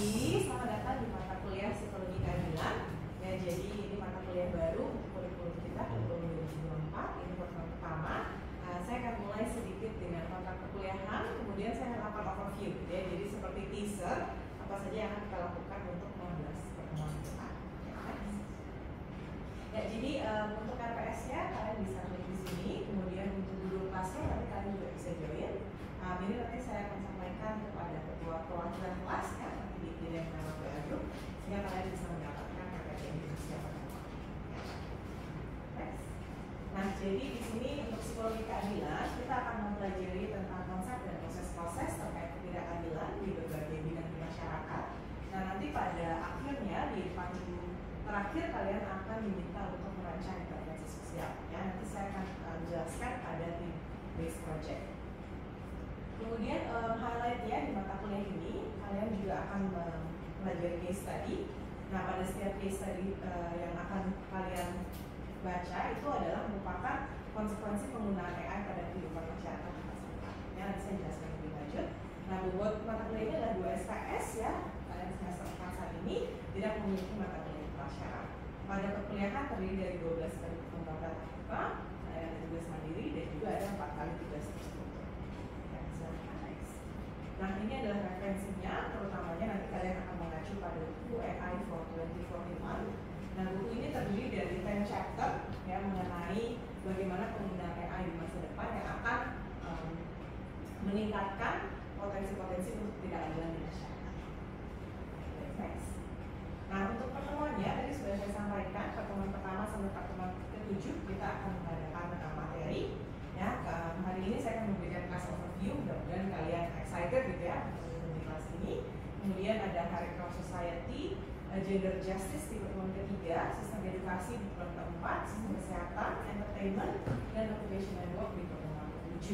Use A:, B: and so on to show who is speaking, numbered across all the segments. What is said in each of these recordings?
A: pagi, selamat datang di mata kuliah Psikologi Keadilan. Ya, jadi ini mata kuliah baru untuk kurikulum kita kurikulum 2024. Ini pertemuan pertama. Saya akan mulai sedikit dengan kontrak perkuliahan, kemudian saya akan lakukan overview. Ya, jadi seperti teaser apa saja yang akan kita lakukan untuk 16 pertemuan kita. Ya, jadi untuk RPS-nya kalian bisa klik di sini, kemudian untuk Google Classroom nanti kalian juga bisa join. Ini nanti saya akan sampaikan kepada ketua perwakilan kelas ya, nanti dipilih nama WA Group, sehingga kalian bisa mendapatkan PPT Indonesia pertama. Nah, jadi di sini untuk psikologi keadilan kita akan mempelajari tentang konsep dan proses-proses terkait ketidakadilan di berbagai bidang di masyarakat. Nah, nanti pada akhirnya di panggung terakhir kalian akan diminta untuk merancang intervensi sosial. Ya, nanti saya akan jelaskan ada team based project. Kemudian highlightnya di mata kuliah ini kalian juga akan mempelajari case study. Nah, pada setiap case study yang akan kalian baca itu adalah merupakan konsekuensi penggunaan AI pada kehidupan masyarakat. Ya, nanti saya jelaskan lebih lanjut. Nah, buat mata kuliah ini adalah 2 SKS ya. Kalian semester 4 saat ini tidak memiliki mata kuliah prasyarat. Pada perkuliahan terdiri dari 12 kali pertemuan tatap muka, ada tugas mandiri dan juga ada 4 kali tugas terstruktur. Nah, ini adalah referensinya, terutamanya nanti kalian akan mengacu pada buku AI for 2041. Nah, buku ini terdiri dari 10 chapter ya, mengenai bagaimana penggunaan AI di masa depan yang akan meningkatkan potensi-potensi untuk ketidakadilan di masyarakat. Next. Nah, untuk pertemuannya tadi sudah saya sampaikan, pertemuan pertama sampai pertemuan ke-7 kita akan mengadakan materi. Ya, hari ini saya akan memberikan class overview, mudah-mudahan kalian excited gitu ya di kelas ini. Kemudian ada High Cross Society, Gender Justice di pertemuan ketiga, sistem edukasi di pertemuan keempat, sistem kesehatan, entertainment, dan occupation and work di pertemuan ke-7.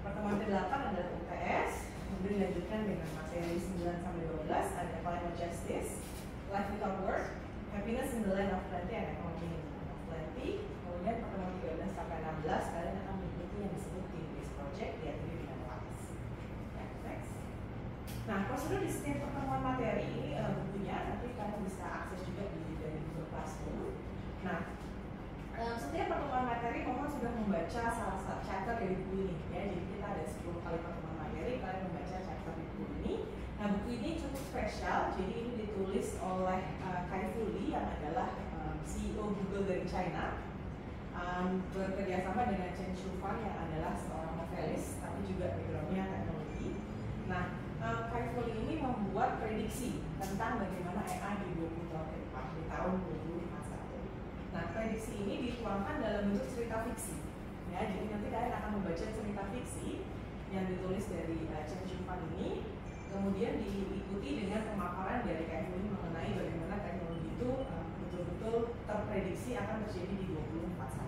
A: Pertemuan ke-8 adalah UTS, kemudian dilanjutkan dengan materi 9 sampai 12 ada climate justice, life without work, happiness in the land of plenty and economy of plenty. Kemudian pertemuan 13 sampai 16 kalian akan mengikuti yang disebut team based project diakhiri dengan UAS. Next. Nah, prosedur di setiap pertemuan materi ini bukunya nanti kalian bisa akses juga dari Google Classroom. Nah, setiap pertemuan materi mohon sudah membaca salah satu chapter dari buku ini ya. Jadi kita ada 10 kali pertemuan materi, kalian membaca chapter di buku ini. Nah, buku ini cukup spesial, jadi ini ditulis oleh Kai-Fu Lee yang adalah CEO Google dari China. Bekerjasama dengan Chen Shufang yang adalah seorang novelis tapi juga backgroundnya teknologi. Nah, Kai-Fu Lee ini membuat prediksi tentang bagaimana AI di 20 tahun ke depan di tahun 2051. Nah, prediksi ini dituangkan dalam bentuk cerita fiksi. Ya, jadi nanti kalian akan membaca cerita fiksi yang ditulis dari Chen Shufang ini, kemudian diikuti dengan pemaparan dari Kai-Fu Lee mengenai bagaimana teknologi itu betul-betul terprediksi akan terjadi di 2041.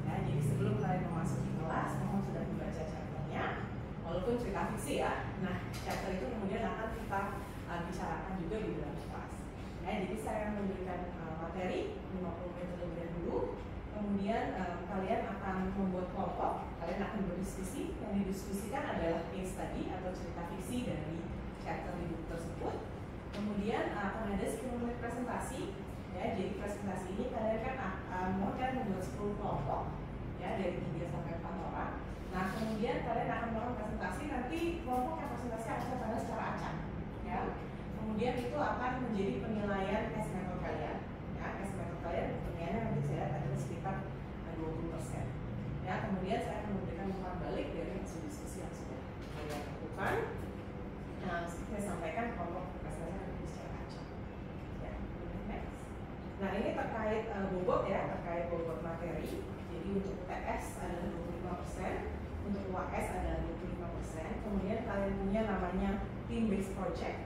A: Ya, jadi sebelum kalian memasuki kelas, mohon sudah membaca chapternya, walaupun cerita fiksi ya. Nah, chapter itu kemudian akan kita bicarakan juga di dalam kelas. Ya, jadi saya memberikan materi 50 menit terlebih dahulu, kemudian kalian akan membuat kelompok, kalian akan berdiskusi. Yang didiskusikan adalah case study atau cerita fiksi dari chapter di buku tersebut. Kemudian akan ada 10 menit presentasi. Ya, jadi presentasi ini kalian kan mau membuat 10 kelompok ya dari 3 sampai 4 orang. Nah, kemudian kalian akan melakukan presentasi, nanti kelompok yang presentasi akan tertanda secara acak ya. Kemudian itu akan menjadi penilaian case method kalian. Ya, case method kalian penilaiannya nanti saya lihat ada sekitar 20%. Ya, kemudian saya akan memberikan umpan balik dari hasil diskusi yang sudah kalian lakukan. Nah, seperti saya sampaikan kelompok presentasi akan menjadi secara acak. Ya, next. Nah, ini terkait bobot ya, terkait bobot materi. Jadi untuk UTS adalah 25%, untuk UAS adalah 25%. Kemudian kalian punya namanya team based project.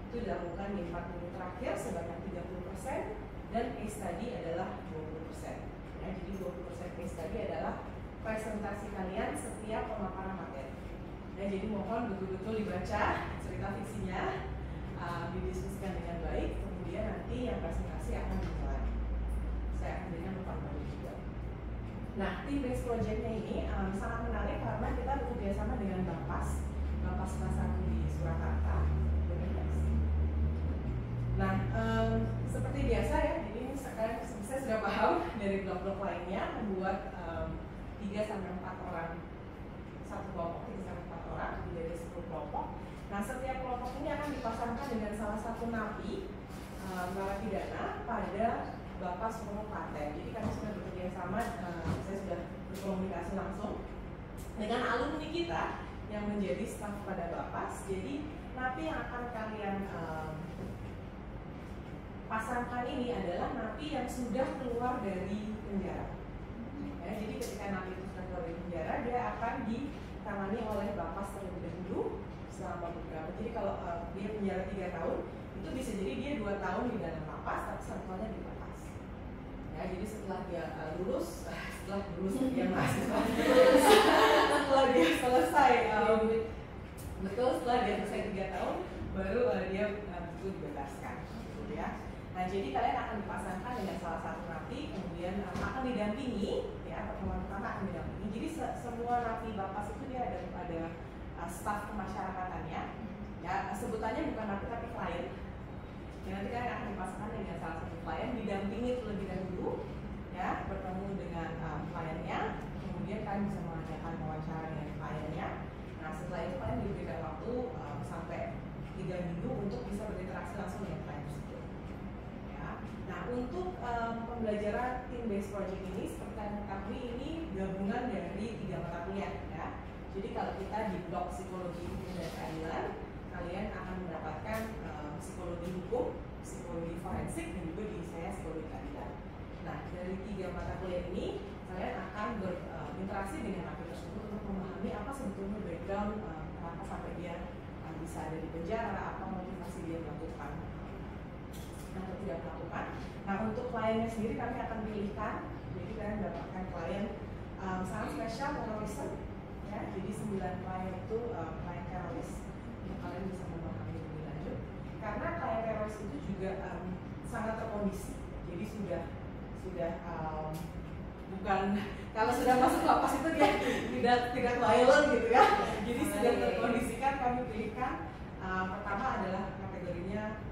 A: Itu dilakukan di 4 minggu terakhir sebanyak 30%, dan case study adalah 20%. Ya, jadi 20% case study adalah presentasi kalian setiap pemaparan materi. Ya, jadi mohon betul-betul dibaca cerita fiksinya, didiskusikan dengan baik. Kemudian nanti yang presentasi akan dijalani. Saya akan berikan umpan balik juga. Nah, team based project-nya ini sangat menarik karena kita bekerja sama dengan Bapas kelas 1 di Surakarta. seperti biasa ya, jadi ini sekarang saya sudah paham dari blok-blok lainnya membuat 3-4 orang satu kelompok, 3-4 orang jadi 10 kelompok. Nah, setiap kelompok ini akan dipasangkan dengan salah satu napi narapidana pada Bapas Pemulung Klaten. Jadi kami sudah bekerja sama, saya sudah berkomunikasi langsung dengan alumni kita yang menjadi staf pada Bapas. Jadi napi yang akan kalian pasangkan ini adalah napi yang sudah keluar dari penjara. Ya, jadi ketika napi itu sudah keluar dari penjara, dia akan ditangani oleh Bapas terlebih dahulu selama beberapa. Jadi kalau dia penjara 3 tahun, itu bisa jadi dia 2 tahun di dalam lapas, tapi 1 tahunnya di lapas. Ya, jadi setelah dia lulus dia mahasiswa, setelah dia selesai, betul, setelah dia selesai 3 tahun, baru dia itu dibebaskan, gitu ya. Nah, jadi kalian akan dipasangkan dengan salah satu napi, kemudian akan didampingi, ya, pertemuan pertama akan didampingi. Jadi semua napi Bapas itu dia ada staf kemasyarakatannya, ya, sebutannya bukan napi tapi klien. Ya, nanti kalian akan dipasangkan dengan salah satu klien, didampingi terlebih dahulu, ya, bertemu dengan kliennya, kemudian kalian bisa mengadakan wawancara dengan kliennya. Nah, setelah itu kalian diberikan waktu sampai 3 minggu untuk bisa berinteraksi langsung dengan klien tersebut. Ya. Nah, untuk pembelajaran team based project ini, seperti kalian ketahui, ini gabungan dari 3 mata kuliah, ya. Jadi kalau kita di blok psikologi hukum dan keadilan, kalian akan mendapatkan psikologi hukum, psikologi forensik, dan juga di saya psikologi keadilan. Nah, dari 3 mata kuliah ini, kalian akan berinteraksi dengan napi tersebut untuk memahami apa sebetulnya background, kenapa sampai dia bisa ada di penjara, apa motivasi dia melakukan atau tidak melakukan. Nah, untuk kliennya sendiri kami akan pilihkan, jadi kalian mendapatkan klien sangat spesial terorisme, ya. Jadi 9 klien itu klien teroris, untuk kalian bisa memahami lebih lanjut. Karena klien teroris itu juga sangat terkondisi, jadi sudah bukan kalau sudah masuk lapas itu dia tidak violent gitu ya. Jadi sudah terkondisikan, kami pilihkan pertama adalah kategorinya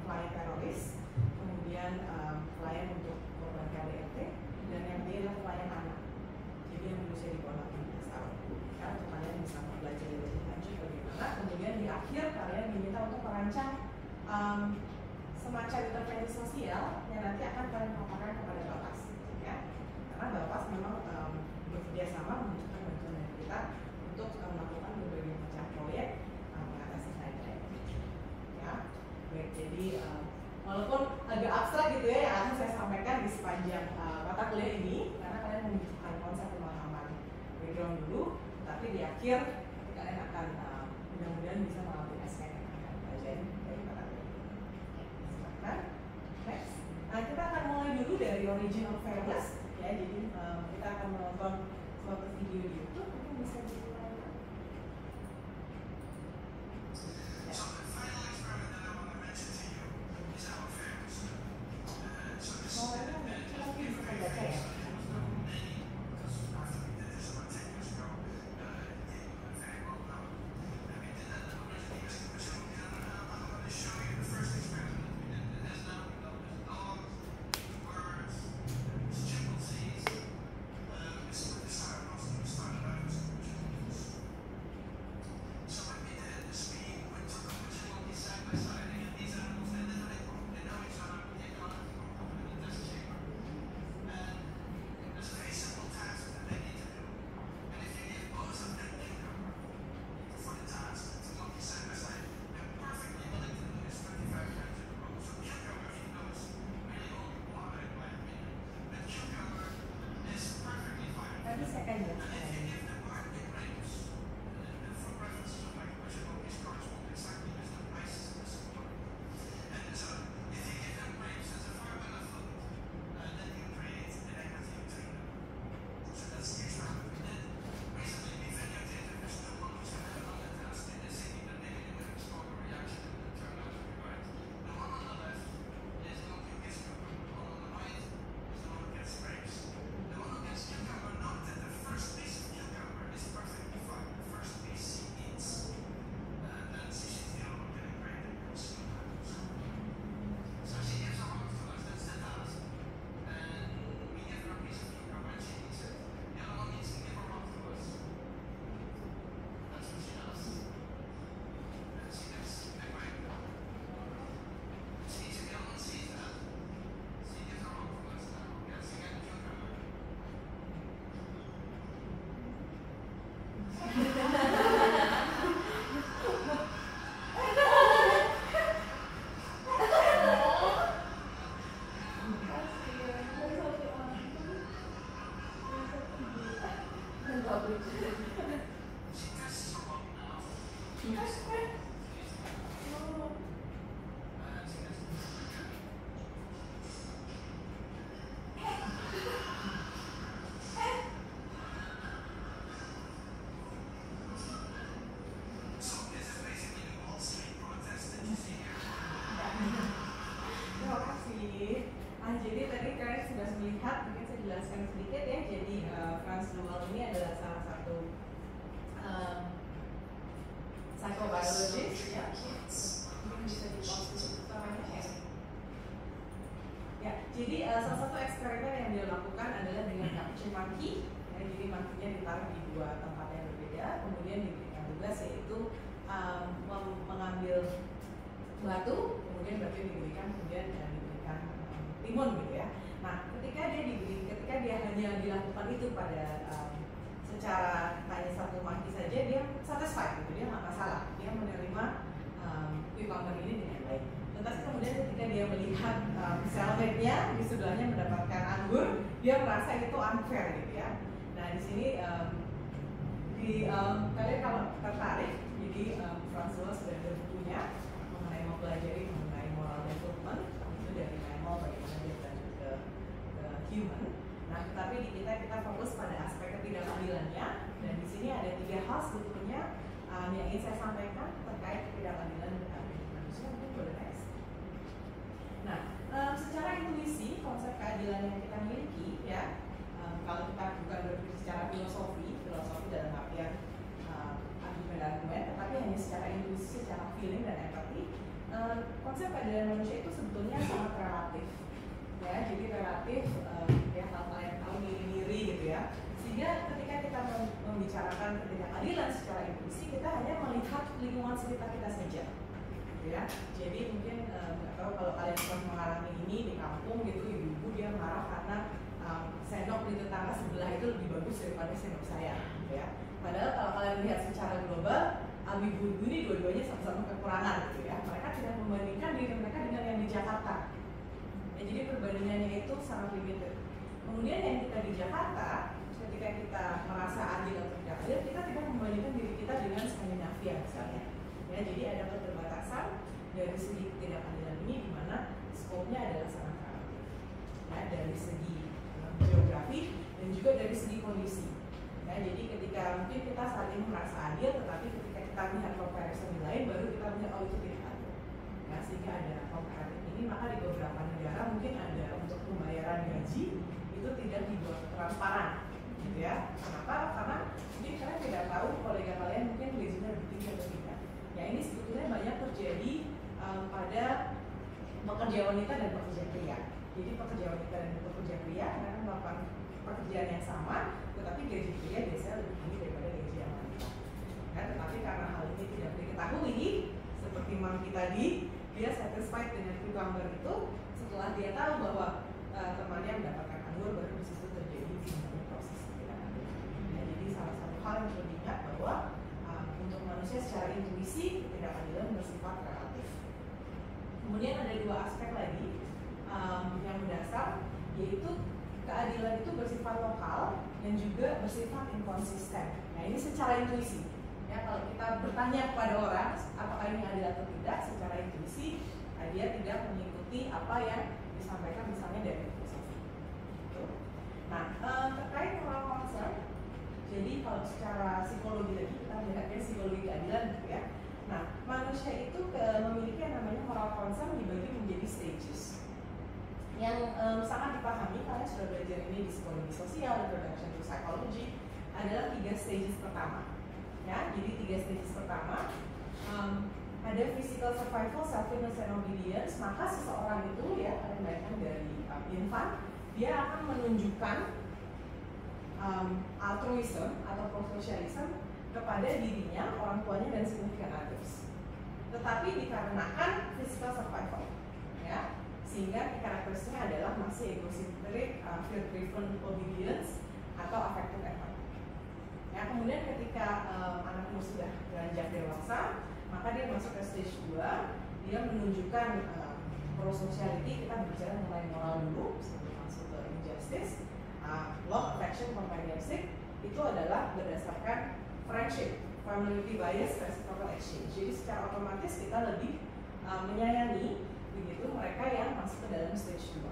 A: klien teroris, kemudian klien untuk korban KDRT, dan yang ketiga adalah klien anak. Jadi yang berusia di bawah 18 tahun. Karena kalian bisa belajar lebih lanjut bagaimana. Kemudian di akhir kalian diminta untuk merancang semacam intervensi sosial yang nanti akan kalian paparkan kepada Bapas, ya. Karena Bapas memang bekerja sama membutuhkan bantuan dari kita untuk melakukan berbagai macam proyek mengatasi crime. Ya, baik. Jadi walaupun agak abstrak gitu ya, yang akan saya sampaikan di sepanjang mata kuliah ini, karena kalian membutuhkan konsep pemahaman background dulu, tapi di akhir kalian akan mudah-mudahan bisa mengaplikasikan yang akan pelajari dari mata kuliah ini. Next. Nah, kita akan mulai dulu dari origin of fairness, ya. Jadi kita akan menonton suatu video di YouTube, mungkin bisa dimulai. Ya. Mungkin bisa membaca ya. Jadi tadi kalian sudah melihat, mungkin saya jelaskan sedikit ya. Jadi Franz Luhmann ini adalah salah satu psychobiologist ya. Mungkin bisa di-pause namanya ya. Ya, jadi salah satu eksperimen yang dia lakukan adalah dengan capuchin monkey. Ya, jadi monkey-nya ditaruh di dua tempat yang berbeda, kemudian diberikan tugas yaitu mengambil batu, kemudian batu yang diberikan timun gitu ya. Nah, ketika dia hanya dilakukan itu pada secara hanya satu monkey saja, dia satisfied gitu, dia nggak masalah, dia menerima cucumber ini dengan baik. Tetapi kemudian ketika dia melihat cellmate-nya di sebelahnya mendapatkan anggur, dia merasa itu unfair gitu ya. Nah, di sini kalian kalau tertarik, jadi Franz Luhmann sudah ada bukunya mengenai mempelajari mengenai moral development itu dari animal bagaimana dia berlanjut ke human. Nah, tetapi di kita fokus pada aspek ketidakadilannya, dan di sini ada 3 hal sebetulnya yang ingin saya sampaikan terkait ketidakadilan manusia. Mungkin boleh next. Nah, secara intuisi konsep keadilan yang kita miliki ya, kalau kita bukan berpikir secara filosofi dalam artian argumen, tetapi hanya secara intuisi, secara feeling dan empati, konsep keadilan manusia itu sebetulnya sangat relatif ya. Jadi relatif ya, hal-hal yang tahu miri-miri gitu ya, sehingga ketika kita membicarakan ketidakadilan secara intuisi, kita hanya melihat lingkungan sekitar kita saja gitu ya. Jadi mungkin nggak tahu kalau kalian pernah mengalami ini di kampung gitu, ibu-ibu dia marah karena sendok di tetangga sebelah itu lebih bagus daripada sendok saya gitu ya. Padahal kalau kalian lihat secara global, ibu-ibu ini dua-duanya sama-sama kekurangan gitu ya. Mereka tidak membandingkan diri mereka dengan yang di Jakarta ya, jadi perbandingannya itu sangat limited. Kemudian yang kita di Jakarta, ketika kita merasa adil atau tidak adil, kita tidak membandingkan diri kita dengan Skandinavia misalnya ya. Jadi ada keterbatasan dari segi ketidakadilan ini, di mana skopnya adalah sangat relatif ya, dari segi geografi dan juga dari segi kondisi ya. Jadi ketika mungkin kita saat ini merasa adil, tetapi ketika kita lihat comparison yang lain, baru kita melihat oh itu tidak adil ya, sehingga ada komparatif ini. Maka di beberapa negara mungkin ada untuk pembayaran gaji itu tidak dibuat transparan gitu ya. Kenapa? Karena mungkin kalian tidak tahu kolega kalian mungkin gajinya lebih tinggi atau tidak ya. Ini sebetulnya banyak terjadi pada pekerja wanita dan pekerja pria. Jadi pekerja wanita dan pekerja pria mereka melakukan pekerjaan yang sama, tetapi gaji pria biasanya lebih tinggi daripada gaji yang wanita ya. Tetapi karena hal ini tidak diketahui, seperti monkey tadi, dia satisfied dengan cucumber itu setelah dia tahu bahwa temannya mendapatkan anggur, baru di situ terjadi proses ketidakadilan ya. Jadi salah satu hal yang perlu diingat bahwa untuk manusia secara intuisi ketidakadilan bersifat relatif. Kemudian ada 2 aspek lagi yang mendasar, yaitu keadilan itu bersifat lokal dan juga bersifat inkonsisten. Nah, ini secara intuisi ya. Kalau kita bertanya kepada orang apakah ini adil atau tidak, secara intuisi dia tidak mengikuti apa yang disampaikan misalnya dari filosofi. Nah, terkait moral concern, jadi kalau secara psikologi lagi kita melihatnya psikologi keadilan gitu ya. Nah, manusia itu memiliki yang namanya moral concern dibagi menjadi stages yang sangat dipahami. Kalian sudah belajar ini di psikologi sosial, introduction to psychology, adalah 3 stages pertama ya. Jadi 3 stages pertama ada physical survival, self-defense, and obedience. Maka seseorang itu ya, kalian bayangkan dari infant, dia akan menunjukkan altruism atau prosocialism kepada dirinya, orang tuanya, dan significant others. Tetapi dikarenakan physical survival ya, sehingga karakteristiknya adalah masih egocentric, fear-driven obedience atau affective effort. Ya, kemudian ketika anak itu sudah beranjak dewasa, maka dia masuk ke stage 2, dia menunjukkan pro-sociality. Kita bicara mengenai moral dulu sebelum masuk ke injustice. Love, affection, companionship itu adalah berdasarkan friendship familiarity bias, reciprocal exchange. Jadi secara otomatis kita lebih menyayangi begitu mereka yang masuk ke dalam stage 2.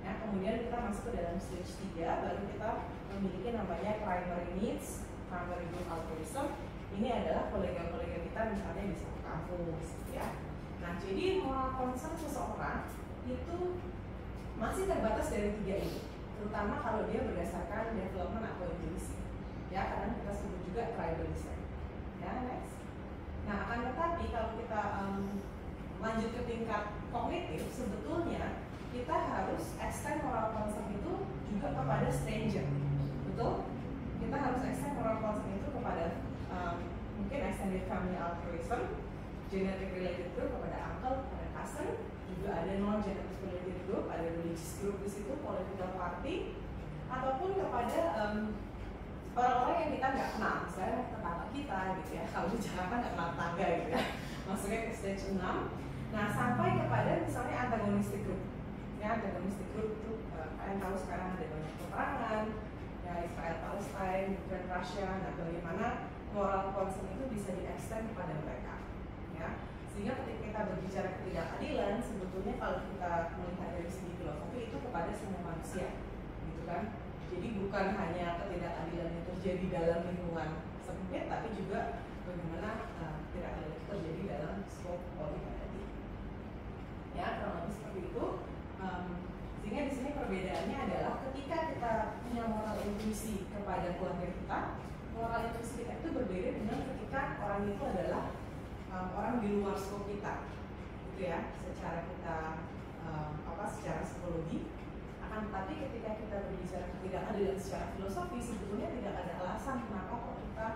A: Ya, kemudian kita masuk ke dalam stage 3, baru kita memiliki namanya primary needs, primary group altruism. Ini adalah kolega-kolega kita misalnya di satu kampus, ya. Nah, jadi moral concern seseorang itu masih terbatas dari 3 ini, terutama kalau dia berdasarkan development atau intuisi. Ya, kadang kita sebut juga tribalism. Ya, next. Nah, akan tetapi kalau kita lanjut ke tingkat kognitif, sebetulnya kita harus extend moral concern itu juga kepada stranger, betul? Kita harus extend moral concern itu kepada mungkin extended family altruism, genetic related group kepada uncle, kepada cousin, juga ada non genetic related group, ada religious group di situ, political party, ataupun kepada orang-orang yang kita nggak kenal, misalnya tetangga kita gitu ya, kalau di Jakarta nggak kenal tetangga gitu ya, maksudnya ke stage 6. Nah, sampai kepada misalnya antagonistic group. Ya, antagonistic group itu kalian tahu sekarang ada banyak peperangan, ya Israel Palestine, Ukraine Rusia. Nah, bagaimana moral concern itu bisa di-extend kepada mereka, ya. Sehingga ketika kita berbicara ketidakadilan, sebetulnya kalau kita melihat dari segi filosofi itu kepada semua manusia, gitu kan. Jadi bukan hanya ketidakadilan yang terjadi dalam lingkungan sempit, tapi juga bagaimana ketidakadilan itu terjadi dalam scope politik. Ya, kurang lebih seperti itu. Sehingga di sini perbedaannya adalah ketika kita punya moral intuisi kepada keluarga kita, moral intuisi kita itu berbeda dengan ketika orang itu adalah orang di luar skop kita, gitu ya, secara kita secara psikologi. Akan tetapi ketika kita berbicara ketidakadilan secara filosofi, sebetulnya tidak ada alasan kenapa kok kita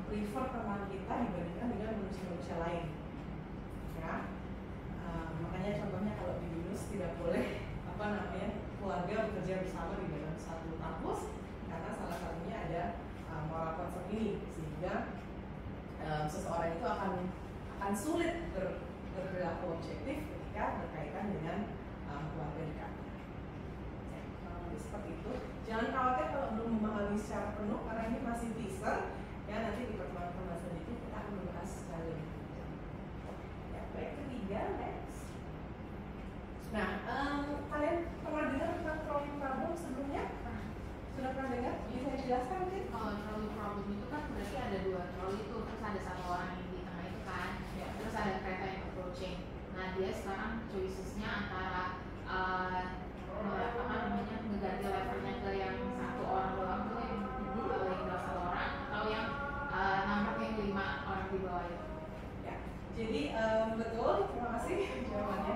A: prefer teman kita dibandingkan dengan manusia-manusia lain, ya. Makanya contohnya kalau di BINUS tidak boleh keluarga bekerja bersama di dalam satu kampus karena salah satunya ada moral concern ini, sehingga seseorang itu akan sulit berperilaku objektif ketika berkaitan dengan keluarga dekatnya. Ya, seperti itu. Jangan khawatir kalau belum memahami secara penuh karena ini masih teaser. Ya, nanti di pertemuan-pertemuan selanjutnya kita akan membahas secara lebih detail. Ya, baik, ketiga, next. Nah, kalian pernah dengar tentang trolley problem sebelumnya? Sudah pernah dengar? Bisa dijelaskan mungkin?
B: Kalau trolley problem itu kan berarti ada 2 trolley itu, terus ada satu orang yang di tengah itu kan, ya. Terus ada kereta yang approaching. Nah, dia sekarang choicesnya antara mengganti levelnya ke yang satu orang doang tuh, yang tinggal satu orang, atau yang nomor yang 5 orang di bawah itu.
A: Ya, jadi betul, terima kasih jawabannya.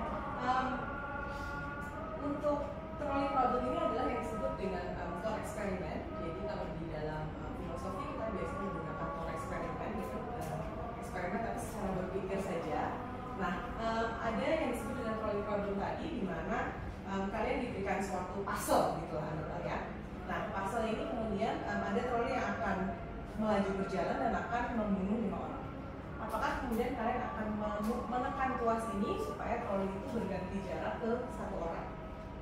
A: Untuk trolley problem ini adalah yang disebut dengan thought experiment. Jadi kalau di dalam filosofi kita biasanya menggunakan thought experiment, gitu, eksperimen tapi secara berpikir saja. Nah, ada yang disebut dengan trolley problem tadi, di mana kalian diberikan suatu puzzle gitu lah, ya. Nah, puzzle ini kemudian ada trolley yang akan melaju berjalan dan akan membunuh 5 orang. Apakah kemudian kalian akan menekan tuas ini supaya trolley itu berganti jarak ke 1 orang,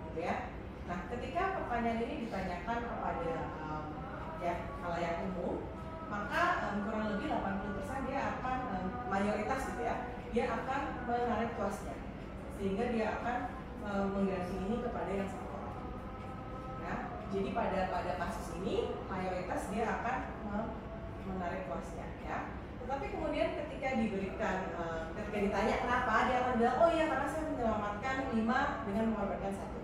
A: gitu ya? Nah, ketika pertanyaan ini ditanyakan kepada khalayak umum, maka kurang lebih 80% dia akan mayoritas gitu ya, dia akan menarik tuasnya, sehingga dia akan mengganti ini kepada yang 1 orang. Ya, jadi pada kasus ini mayoritas dia akan menarik tuasnya, ya. Tetapi kemudian ketika ditanya kenapa, dia akan bilang, oh iya karena saya menyelamatkan 5 dengan mengorbankan 1.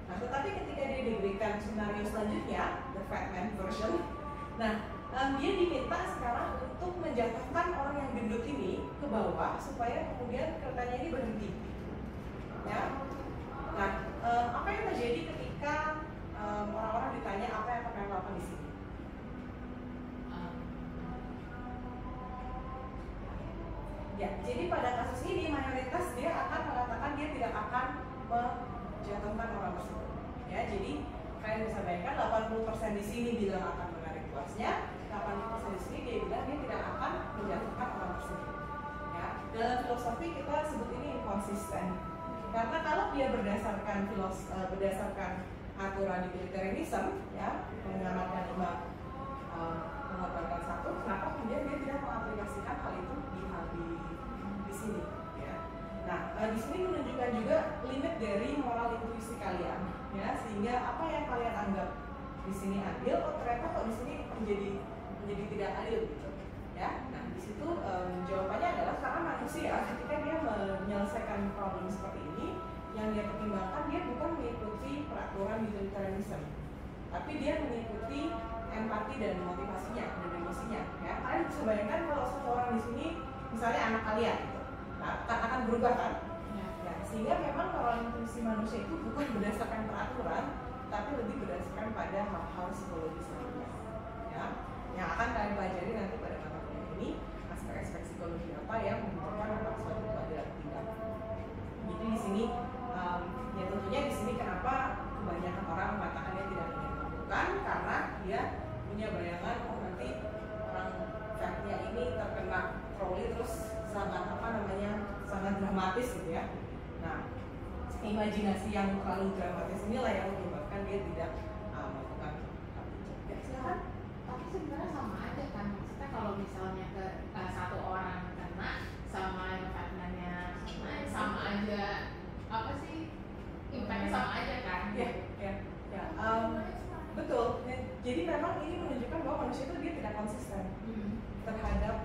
A: Nah, tetapi ketika dia diberikan skenario selanjutnya, the fat man version, nah dia diminta sekarang untuk menjatuhkan orang yang gendut ini ke bawah supaya kemudian keretanya ini berhenti. Ya. Nah, apa yang terjadi ketika orang-orang ditanya apa yang akan dilakukan di sini? Ya, jadi pada kasus ini mayoritas dia akan mengatakan dia tidak akan menjatuhkan orang tersebut. Ya, jadi kalian bisa bayangkan 80% di sini bilang akan menarik tuasnya, 80% di sini dia bilang dia tidak akan menjatuhkan orang tersebut. Ya, dalam filosofi kita sebut ini inconsistent. Karena kalau dia berdasarkan aturan utilitarianism, ya, menyelamatkan 5 mengorbankan satu, kenapa kemudian dia tidak mengaplikasikan hal itu di sini, ya. Nah, di sini menunjukkan juga limit dari moral intuisi kalian, ya, sehingga apa yang kalian anggap di sini adil, ternyata kok di sini menjadi tidak adil, gitu, ya. Nah, di situ jawabannya adalah karena manusia ketika dia menyelesaikan problem seperti ini, yang dia pertimbangkan dia bukan mengikuti peraturan utilitarianism, tapi dia mengikuti empati dan motivasinya dan emosinya, ya. Kalian bisa bayangkan kalau satu orang di sini misalnya anak kalian gitu, nah, akan berubah kan, ya, sehingga memang moral intuisi manusia itu bukan berdasarkan peraturan tapi lebih berdasarkan pada hal-hal psikologis lainnya, ya, yang akan kalian pelajari nanti pada mata kuliah ini, aspek-aspek psikologi apa yang menyebabkan suatu keadilan tindak. Jadi di sini ya tentunya di sini kenapa kebanyakan orang mengatakan dia tidak ingin melakukan, karena dia punya bayangan nanti orang fatnya ini terkena troli terus sangat dramatis gitu, ya. Nah, imajinasi yang terlalu dramatis inilah yang menyebabkan dia tidak melakukan hal itu. Ya, silakan.
B: Tapi sebenarnya sama aja kan, maksudnya kalau misalnya ke satu orang kena sama yang partnernya sama aja, apa sih impactnya sama aja kan?
A: Ya. Betul. Jadi memang ini menunjukkan bahwa manusia itu dia tidak konsisten terhadap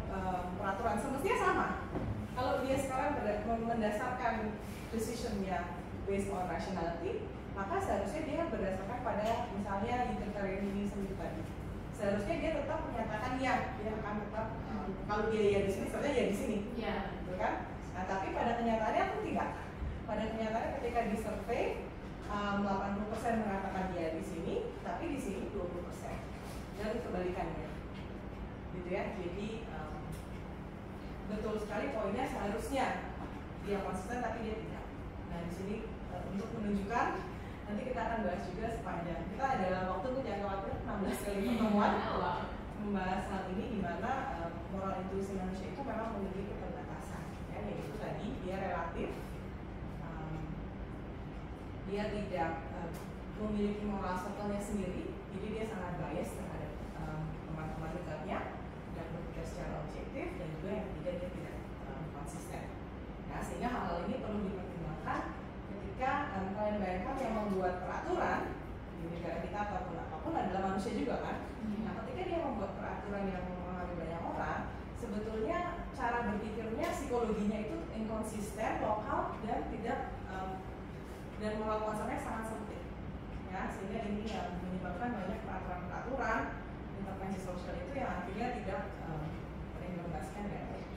A: peraturan. Semestinya sama. Kalau dia sekarang mendasarkan decision-nya based on rationality, maka seharusnya dia berdasarkan pada misalnya utilitarianism itu tadi. Seharusnya dia tetap menyatakan ya, dia akan tetap kalau dia ya di sini, sebenarnya ya di sini, gitu kan? Nah, tapi pada kenyataannya itu tidak. Pada kenyataannya ketika di survei 80% mengatakan dia di sini, tapi di sini 20%, dan kebalikannya, gitu ya. Jadi betul sekali poinnya, seharusnya dia konsisten tapi dia tidak. Nah, di sini untuk menunjukkan, nanti kita akan bahas juga sepanjang kita ada waktu untuk jangka waktu 16 kali pertemuan membahas hal ini, di mana moral intuisi manusia itu memang memiliki keterbatasan, ya, yaitu tadi dia relatif, dia tidak memiliki moral circle-nya sendiri, jadi dia sangat bias terhadap teman-teman dekatnya, tidak berpikir secara objektif, dan juga yang ketiga dia tidak konsisten. Nah, sehingga hal-hal ini perlu dipertimbangkan ketika kalian bayangkan yang membuat peraturan di negara kita ataupun apapun adalah manusia juga kan. Nah, ketika dia membuat peraturan yang mempengaruhi banyak orang, sebetulnya cara berpikirnya, psikologinya itu inkonsisten, lokal, dan tidak dan moral concern-nya sangat sempit, ya, sehingga ini yang menyebabkan banyak peraturan-peraturan intervensi sosial itu yang akhirnya tidak terimplementasikan dengan baik.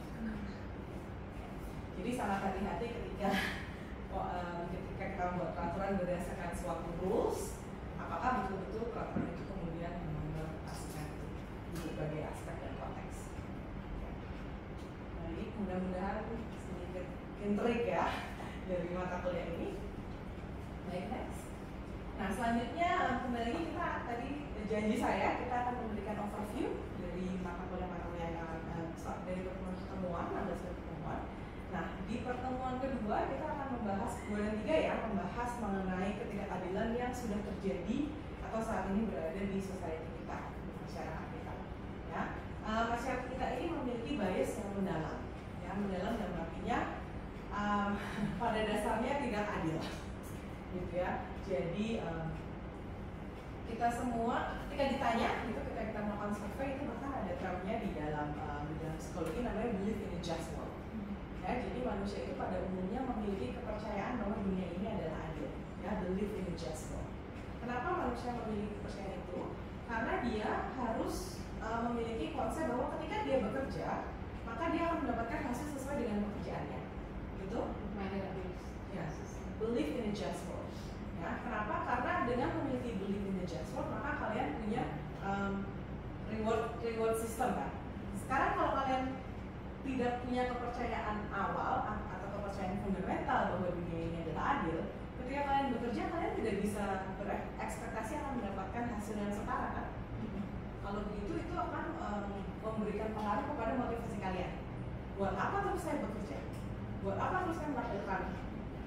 A: Jadi sangat hati-hati ketika kita membuat peraturan berdasarkan suatu rules, apakah betul-betul peraturan itu kemudian mengimplementasikan itu di berbagai aspek dan konteks. Baik, mudah-mudahan sedikit intrik ya dari mata kuliah ini. Baik, next. Nah, selanjutnya kembali lagi kita tadi janji saya kita akan memberikan overview dari mata kuliah yang dari pertemuan 16 pertemuan. Nah, di pertemuan kedua kita akan membahas 2 dan 3 ya, membahas mengenai ketidakadilan yang sudah terjadi atau saat ini berada di society kita, di masyarakat kita. Ya, masyarakat kita ini memiliki bias yang mendalam, ya, mendalam dan artinya pada dasarnya tidak adil. Gitu ya. Jadi kita semua ketika ditanya gitu, ketika kita melakukan survei itu bahkan ada termnya di dalam psikologi namanya belief in a just world. Ya, jadi manusia itu pada umumnya memiliki kepercayaan bahwa dunia ini adalah adil, ya, belief in a just world. Kenapa manusia memiliki kepercayaan itu? Karena dia harus memiliki konsep bahwa ketika dia bekerja, maka dia akan mendapatkan hasil sesuai dengan pekerjaannya. Gitu? Ya, belief in a just world. Ya, kenapa? Karena dengan memiliki belief in the just world, maka kalian punya reward system kan. Sekarang kalau kalian tidak punya kepercayaan awal atau kepercayaan fundamental bahwa dunia ini adalah adil, ketika kalian bekerja kalian tidak bisa berekspektasi akan mendapatkan hasil yang setara kan. Kalau begitu itu akan memberikan pengaruh kepada motivasi kalian. Buat apa terus saya bekerja? Buat apa terus saya melakukan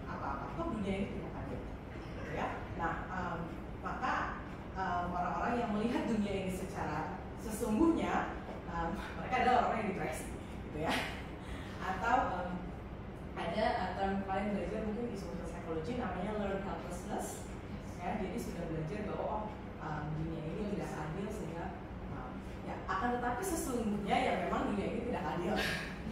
A: apa-apa? Kok dunia ini tidak adil? Ya. Nah, maka orang-orang yang melihat dunia ini secara sesungguhnya mereka adalah orang yang depresi, gitu ya. Atau ada term kalian belajar mungkin di social psychology namanya learned helplessness, ya. Jadi sudah belajar bahwa dunia ini tidak adil sehingga ya akan tetapi sesungguhnya ya memang dunia ini tidak adil,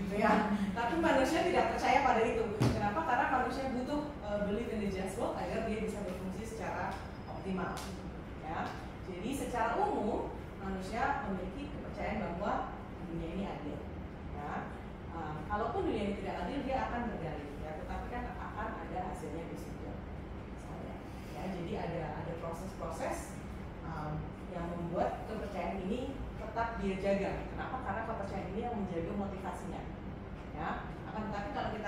A: gitu ya. Tapi manusia tidak percaya pada itu. Kenapa? Karena manusia butuh belief in the just world agar dia bisa berfungsi secara optimal, ya. Jadi secara umum manusia memiliki kepercayaan bahwa dunia ini adil, ya. Kalaupun dunia ini tidak adil, dia akan berdalih, ya. Tetapi kan akan ada hasilnya di situ, misalnya, ya. Jadi ada proses-proses yang membuat kepercayaan ini tetap dia jaga. Kenapa? Karena kepercayaan ini yang menjaga motivasinya, ya. Akan tetapi kalau kita